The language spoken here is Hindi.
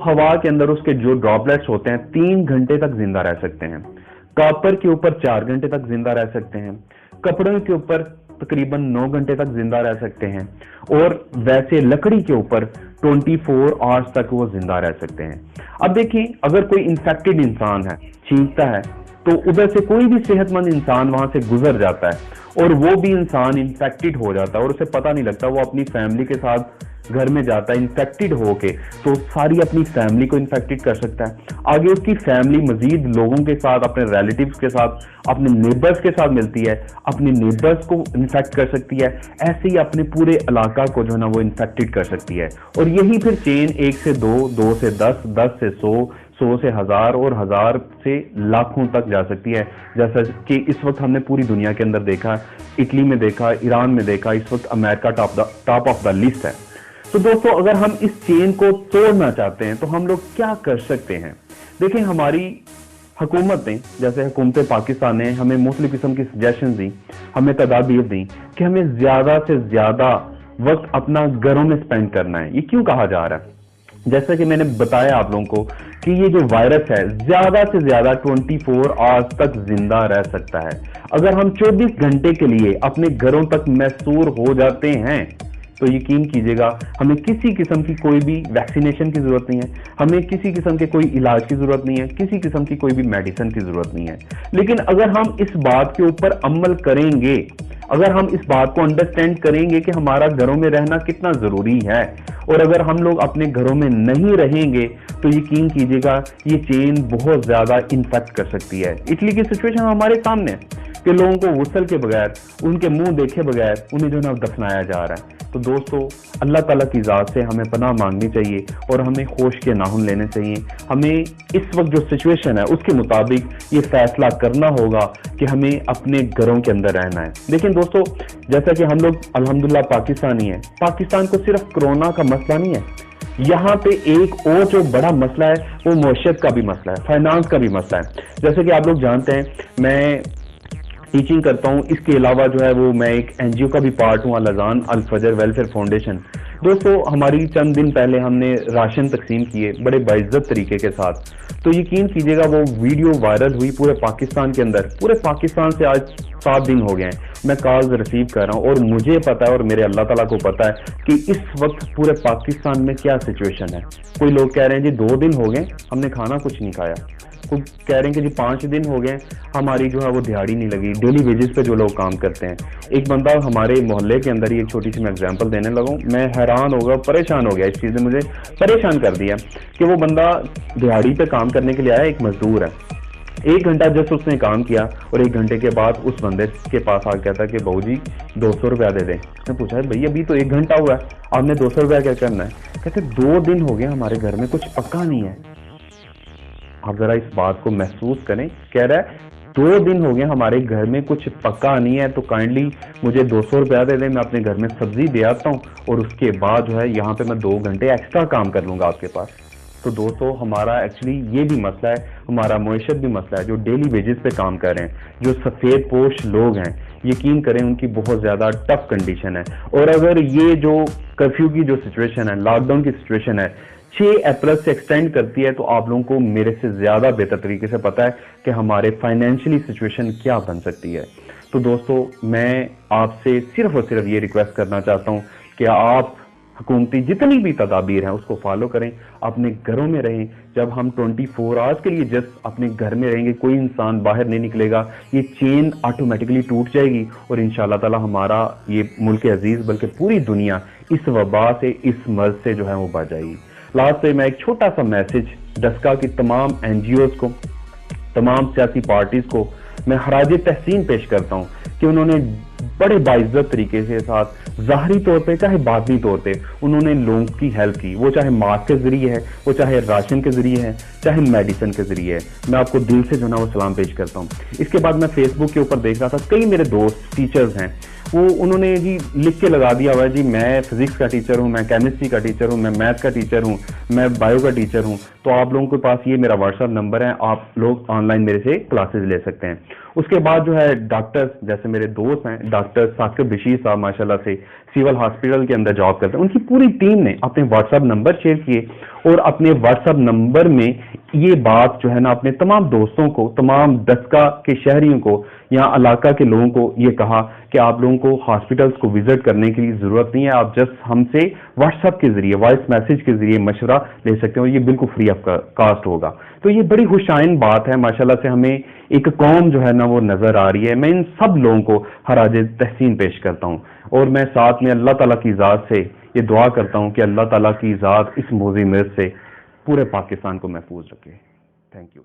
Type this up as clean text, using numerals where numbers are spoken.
हवा के अंदर उसके जो ड्रॉपलेट्स होते हैं 3 घंटे तक जिंदा रह सकते हैं। कॉपर के ऊपर 4 घंटे तक जिंदा रह सकते हैं। कपड़ों के ऊपर तकरीबन 9 घंटे तक जिंदा रह सकते हैं। और वैसे लकड़ी के ऊपर 24 आवर्स तक वो जिंदा रह सकते हैं। अब देखिए, अगर कोई इंफेक्टेड इंसान है, छींकता है, तो उधर से कोई भी सेहतमंद इंसान वहां से गुजर जाता है और वो भी इंसान इंफेक्टेड हो जाता है और उसे पता नहीं लगता, वो अपनी फैमिली के साथ घर में जाता है इंफेक्टेड होके, तो सारी अपनी फैमिली को इंफेक्टेड कर सकता है। आगे उसकी फैमिली मजीद लोगों के साथ, अपने रिलेटिव्स के साथ, अपने नेबर्स के साथ मिलती है, अपने नेबर्स को इन्फेक्ट कर सकती है। ऐसे ही अपने पूरे इलाका को जो है ना वो इन्फेक्टेड कर सकती है। और यही फिर चेन 1 से 2, 2 से 10, 10 से 100, 100 से 1000 और 1000 से लाखों तक जा सकती है। जैसा कि इस वक्त हमने पूरी दुनिया के अंदर देखा, इटली में देखा, ईरान में देखा, इस वक्त America top of the list है। तो दोस्तों, अगर हम इस चेन को तोड़ना चाहते हैं तो हम लोग क्या कर सकते हैं? देखिए, हमारी हुकूमत ने, जैसे हुकूमत पाकिस्तान ने हमें मुख्तलिफ किस्म की सजेशन दी, हमें तदाबीर दी कि हमें ज्यादा से ज्यादा वक्त अपना घरों में स्पेंड करना है। ये क्यों कहा जा रहा है? जैसा कि मैंने बताया आप लोगों को कि ये जो वायरस है ज्यादा से ज्यादा 24 आवर्स तक जिंदा रह सकता है। अगर हम 24 घंटे के लिए अपने घरों तक महसूर हो जाते हैं तो यकीन कीजिएगा, हमें किसी किस्म की कोई भी वैक्सीनेशन की जरूरत नहीं है, हमें किसी किस्म के कोई इलाज की जरूरत नहीं है, किसी किस्म की कोई भी मेडिसिन की जरूरत नहीं है। लेकिन अगर हम इस बात के ऊपर अमल करेंगे, अगर हम इस बात को अंडरस्टैंड करेंगे कि हमारा घरों में रहना कितना जरूरी है, और अगर हम लोग अपने घरों में नहीं रहेंगे तो यकीन कीजिएगा ये चेन बहुत ज्यादा इन्फेक्ट कर सकती है। इटली की सिचुएशन हमारे सामने है कि लोगों को गुस्ल के बगैर, उनके मुंह देखे बगैर उन्हें जो है दफनाया जा रहा है। तो दोस्तों, अल्लाह ताला की ज़ात से हमें पनाह मांगनी चाहिए और हमें होश के नाखून लेने चाहिए। हमें इस वक्त जो सिचुएशन है उसके मुताबिक ये फैसला करना होगा कि हमें अपने घरों के अंदर रहना है। लेकिन दोस्तों, जैसा कि हम लोग अल्हम्दुलिल्लाह पाकिस्तानी हैं, पाकिस्तान को सिर्फ कोरोना का मसला नहीं है, यहाँ पे एक और जो बड़ा मसला है वो मईशत का भी मसला है, फाइनेंस का भी मसला है। जैसे कि आप लोग जानते हैं, मैं टीचिंग करता हूँ, इसके अलावा जो है वो मैं एक एनजीओ का भी पार्ट हूँ, अल-अज़ान अल फजर वेलफेयर फाउंडेशन। दोस्तों, हमारी चंद दिन पहले हमने राशन तकसीम किए बड़े बाइज्जत तरीके के साथ। तो यकीन कीजिएगा वो वीडियो वायरल हुई पूरे पाकिस्तान के अंदर। पूरे पाकिस्तान से आज 7 दिन हो गए हैं मैं कॉल्स रिसीव कर रहा हूँ और मुझे पता है और मेरे अल्लाह ताला को पता है कि इस वक्त पूरे पाकिस्तान में क्या सिचुएशन है। कोई लोग कह रहे हैं जी 2 दिन हो गए हमने खाना कुछ नहीं खाया, कुछ कह रहे हैं कि जी 5 दिन हो गए हमारी जो है वो दिहाड़ी नहीं लगी, डेली वेजेस पे जो लोग काम करते हैं। एक बंदा हमारे मोहल्ले के अंदर ही, एक छोटी सी मैं एग्जांपल देने लगा हूं, मैं हैरान हो गया, परेशान हो गया, इस चीज़ ने मुझे परेशान कर दिया कि वो बंदा दिहाड़ी पे काम करने के लिए आया, एक मजदूर है। 1 घंटा जस्ट उसने काम किया और 1 घंटे के बाद उस बंदे के पास आ गया था कि बहू जी 200 रुपया दे दें। मैं पूछा भैया अभी तो 1 घंटा हुआ है, आपने 200 रुपया क्या करना है? कहते 2 दिन हो गए हमारे घर में कुछ पक्का नहीं है। आप जरा इस बात को महसूस करें, कह रहा है 2 दिन हो गए हमारे घर में कुछ पक्का नहीं है, तो काइंडली मुझे 200 रुपया दे दें, मैं अपने घर में सब्जी दे आता हूँ और उसके बाद जो है यहाँ पे मैं 2 घंटे एक्स्ट्रा काम कर लूंगा आपके पास। तो दोस्तों, हमारा एक्चुअली ये भी मसला है, हमारा मईशत भी मसला है। जो डेली वेजेस पे काम कर रहे हैं, जो सफ़ेद पोश लोग हैं, यकीन करें उनकी बहुत ज़्यादा टफ कंडीशन है। और अगर ये जो कर्फ्यू की जो सिचुएशन है, लॉकडाउन की सिचुएशन है, 6 अप्रैल से एक्सटेंड करती है, तो आप लोगों को मेरे से ज़्यादा बेहतर तरीके से पता है कि हमारे फाइनेंशियली सिचुएशन क्या बन सकती है। तो दोस्तों, मैं आपसे सिर्फ और सिर्फ ये रिक्वेस्ट करना चाहता हूँ कि आप हुकूमती जितनी भी तदाबीर हैं उसको फॉलो करें, अपने घरों में रहें। जब हम 24 आवर्स के लिए जस्ट अपने घर में रहेंगे, कोई इंसान बाहर नहीं निकलेगा, ये चेन ऑटोमेटिकली टूट जाएगी और इंशाअल्लाह ताला हमारा ये मुल्क अजीज बल्कि पूरी दुनिया इस वबा से, इस मर्ज से जो है वो बच जाएगी। लास्ट में मैं एक छोटा सा मैसेज डस्का की तमाम एनजीओज को, तमाम सियासी पार्टीज को मैं खराज तहसीन पेश करता हूँ कि उन्होंने बड़े बाइज्जत तरीके के साथ ज़ाहरी तौर पे चाहे बातनी तौर पे उन्होंने लोगों की हेल्प की, वो चाहे मास्क के जरिए है, वो चाहे राशन के जरिए है, चाहे मेडिसिन के जरिए है। मैं आपको दिल से जो ना वो सलाम पेश करता हूँ। इसके बाद मैं फेसबुक के ऊपर देख रहा था, कई मेरे दोस्त टीचर्स हैं, वो उन्होंने जी लिख के लगा दिया हुआ है जी मैं फिजिक्स का टीचर हूँ, मैं केमिस्ट्री का टीचर हूँ, मैं मैथ का टीचर हूँ, मैं बायो का टीचर हूँ। तो आप लोगों के पास ये मेरा व्हाट्सएप नंबर है, आप लोग ऑनलाइन मेरे से क्लासेस ले सकते हैं। उसके बाद जो है डॉक्टर्स, जैसे मेरे दोस्त हैं डॉक्टर साकिब बशीर साहब, माशाल्लाह से सिविल हॉस्पिटल के अंदर जॉब करते हैं, उनकी पूरी टीम ने अपने व्हाट्सएप नंबर शेयर किए और अपने व्हाट्सएप नंबर में ये बात जो है ना अपने तमाम दोस्तों को, तमाम दसका के शहरियों को, यहाँ इलाका के लोगों को ये कहा कि आप लोगों को हॉस्पिटल्स को विजिट करने की जरूरत नहीं है, आप जस्ट हमसे व्हाट्सएप के जरिए, वॉइस मैसेज के जरिए मशवरा ले सकते हो, ये बिल्कुल फ्री ऑफ कास्ट होगा। तो ये बड़ी खुशाइन बात है, माशाल्लाह से हमें एक कौम जो है ना वो नजर आ रही है। मैं इन सब लोगों को खराज तहसीन पेश करता हूँ और मैं साथ में अल्लाह ताला की ज़ात से ये दुआ करता हूँ कि अल्लाह ताला की ज़ात इस मौज़ी में से पूरे पाकिस्तान को महफूज रखे। Thank you.